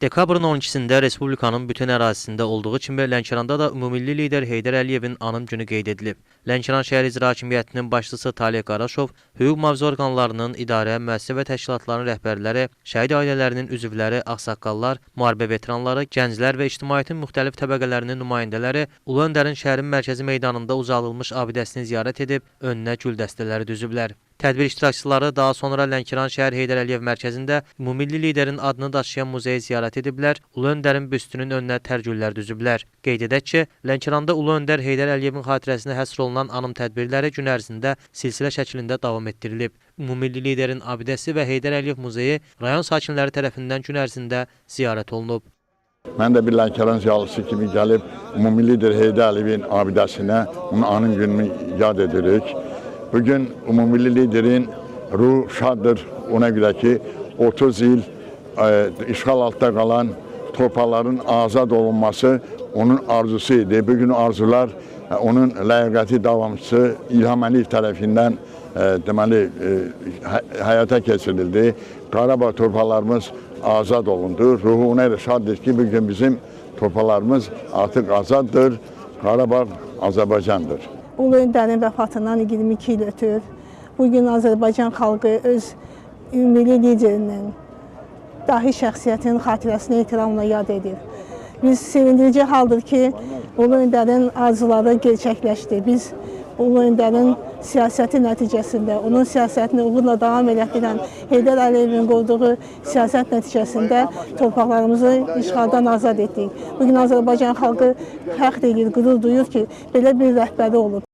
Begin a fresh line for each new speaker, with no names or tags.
Dekabrın 12-sində Respublikanın bütün ərazisində olduğu kimi Lənkəranda da Ümumilli lider Heydər Əliyevin anım günü qeyd edilib. Lənkəran şəhər icra hakimiyyətinin başçısı Talih Qaraşov, hüquq mühafizə orqanlarının, idarə, müəssisə və təşkilatların rəhbərləri, şəhid ailələrinin üzvləri, ağsaqqallar, müharibə veteranları, gənclər və ictimaiyyətin müxtəlif təbəqələrinin nümayəndələri Ulu Öndərin şəhərin mərkəzi meydanında uzadılmış abidəsini ziyarət edib, önünə gül dəstələri düzüblər. Tədbir iştirakçıları daha sonra Lənkəran şəhər Heydər Əliyev mərkəzində Ümumilli liderin adını daşıyan muzeyi ziyarət ediblər, Ulu Öndərin büstünün önünə tərgüllər düzüblər. Qeyd edək ki, Lənkəranda Ulu Öndər Heydər Əliyevin xatirəsinə həsr olunan anım tədbirləri gün ərzində silsilə şəklində davam etdirilib. Ümumilli liderin abidəsi və Heydər Əliyev muzeyi rayon sakinləri tərəfindən gün ərzində ziyarət olunub.
Mən də bir Lənkəran ziyalısı kimi gəlib Ümumilli lider Heydər Əliyevin abidəsinə, onun anım gününü yad edirik. Bugün Ümumilli liderin ruhu şaddır. Ona görə ki 30 il işğal altında qalan torpaqların azad olunması onun arzusu idi. Bugün arzular onun ləyaqəti davamçısı İlham Əliyev tərəfindən deməli həyata keçirildi. Qarabağ torpaqlarımız azad olundu. Ruhu ona elə şaddır ki bugün bizim torpaqlarımız artıq azaddır. Qarabağ Azərbaycandır.
Ulu Öndərin vəfatından 22 il ötür. Bugün Azərbaycan xalqı öz milli liderinin, dahi şəxsiyyətin xatirəsini ehtiramla yad edir. Biz sevindirici haldır ki, Ulu Öndərin arzuları gerçəkləşdi. Biz Ulu Öndərin siyasəti nəticəsində, onun siyasətini uğurla davam elətdirən Heydər Əliyevin qurduğu siyasət nəticəsində torpaqlarımızı işğaldan azad etdik. Bugün Azərbaycan xalqı fəxr edir, qürur duyur ki, belə bir rəhbəri olub.